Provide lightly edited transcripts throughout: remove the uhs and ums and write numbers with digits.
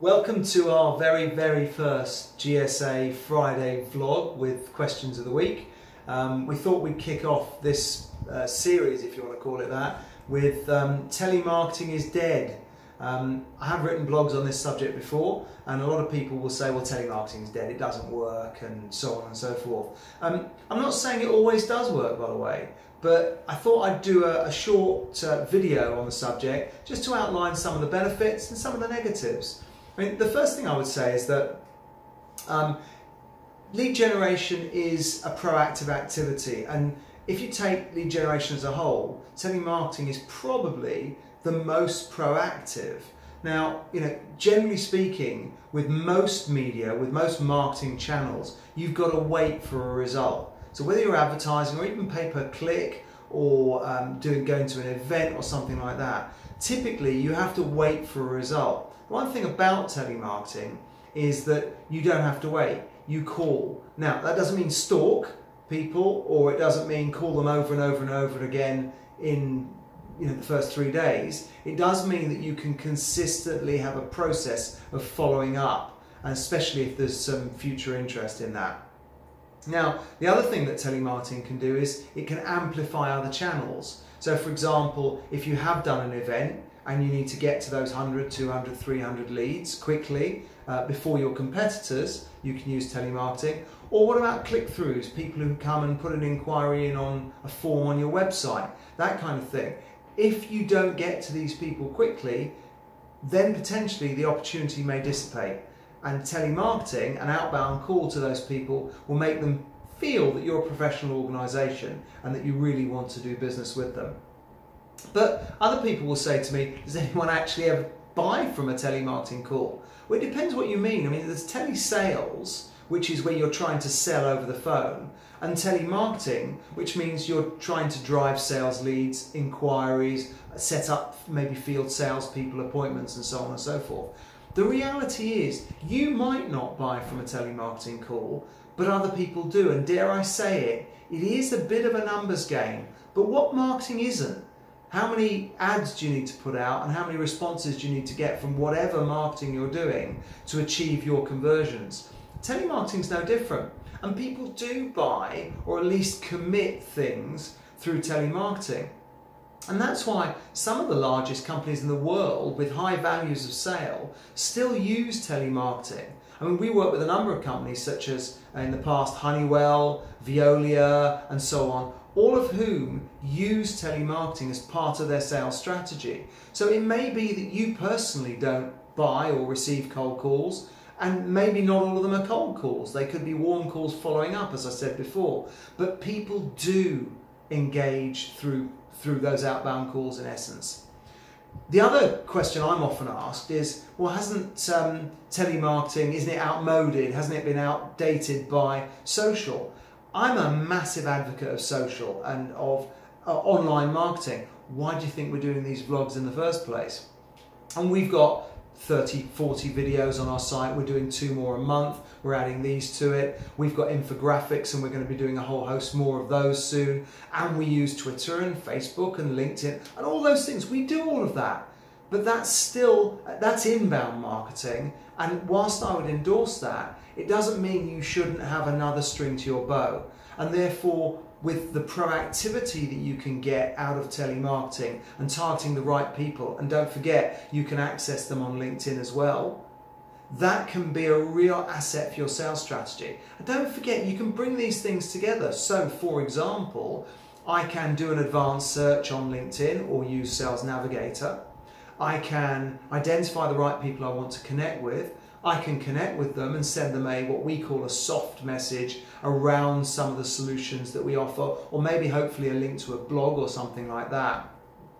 Welcome to our very first GSA Friday vlog with questions of the week. We thought we'd kick off this series, if you want to call it that, with telemarketing is dead. I have written blogs on this subject before, and a lot of people will say, well, telemarketing is dead, it doesn't work, and so on and so forth. I'm not saying it always does work, by the way, but I thought I'd do a short video on the subject just to outline some of the benefits and some of the negatives. I mean, the first thing I would say is that lead generation is a proactive activity, and if you take lead generation as a whole, telemarketing is probably the most proactive. Now, generally speaking, with most media, with most marketing channels, you've got to wait for a result. So whether you're advertising or even pay-per-click or going to an event or something like that, typically you have to wait for a result. One thing about telemarketing is that you don't have to wait, you call. Now, that doesn't mean stalk people, or it doesn't mean call them over and over and over again in the first 3 days. It does mean that you can consistently have a process of following up, and especially if there's some future interest in that. Now, the other thing that telemarketing can do is it can amplify other channels. So for example, if you have done an event and you need to get to those 100, 200, 300 leads quickly before your competitors, you can use telemarketing. Or what about click-throughs, people who come and put an inquiry in on a form on your website, that kind of thing. If you don't get to these people quickly, then potentially the opportunity may dissipate. And telemarketing, an outbound call to those people, will make them feel that you're a professional organisation and that you really want to do business with them. But other people will say to me, does anyone actually ever buy from a telemarketing call? Well, it depends what you mean. I mean, there's telesales, which is where you're trying to sell over the phone, and telemarketing, which means you're trying to drive sales leads, inquiries, set up maybe field salespeople appointments, and so on and so forth. The reality is, you might not buy from a telemarketing call, but other people do, and dare I say it, it is a bit of a numbers game. But what marketing isn't? How many ads do you need to put out, and how many responses do you need to get from whatever marketing you're doing to achieve your conversions? Telemarketing is no different, and people do buy, or at least commit things through telemarketing. And that's why some of the largest companies in the world with high values of sale still use telemarketing. I mean, we work with a number of companies such as, in the past, Honeywell, Veolia, and so on, all of whom use telemarketing as part of their sales strategy. So it may be that you personally don't buy or receive cold calls, and maybe not all of them are cold calls. They could be warm calls following up, as I said before. But people do engage through those outbound calls in essence. The other question I'm often asked is, well, hasn't telemarketing, isn't it outmoded? Hasn't it been outdated by social? I'm a massive advocate of social and of online marketing. Why do you think we're doing these vlogs in the first place? And we've got 30, 40 videos on our site. We're doing 2 more a month. We're adding these to it. We've got infographics, and we're going to be doing a whole host more of those soon. And we use Twitter and Facebook and LinkedIn and all those things. We do all of that. But that's inbound marketing. And whilst I would endorse that, it doesn't mean you shouldn't have another string to your bow. And therefore, with the proactivity that you can get out of telemarketing and targeting the right people, and don't forget, you can access them on LinkedIn as well, that can be a real asset for your sales strategy. And don't forget, you can bring these things together. So, for example, I can do an advanced search on LinkedIn or use Sales Navigator. I can identify the right people I want to connect with. I can connect with them and send them what we call a soft message around some of the solutions that we offer, or maybe hopefully a link to a blog or something like that.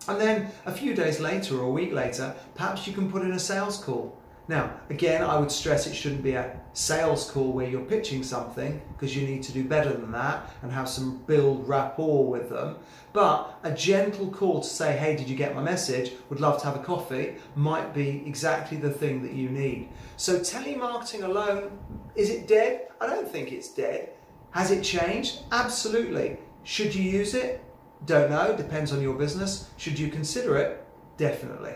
And then a few days later or a week later, perhaps you can put in a sales call. Now, again, I would stress it shouldn't be a sales call where you're pitching something, because you need to do better than that and have some build rapport with them. But a gentle call to say, hey, did you get my message? Would love to have a coffee, might be exactly the thing that you need. So telemarketing alone, is it dead? I don't think it's dead. Has it changed? Absolutely. Should you use it? Don't know, depends on your business. Should you consider it? Definitely.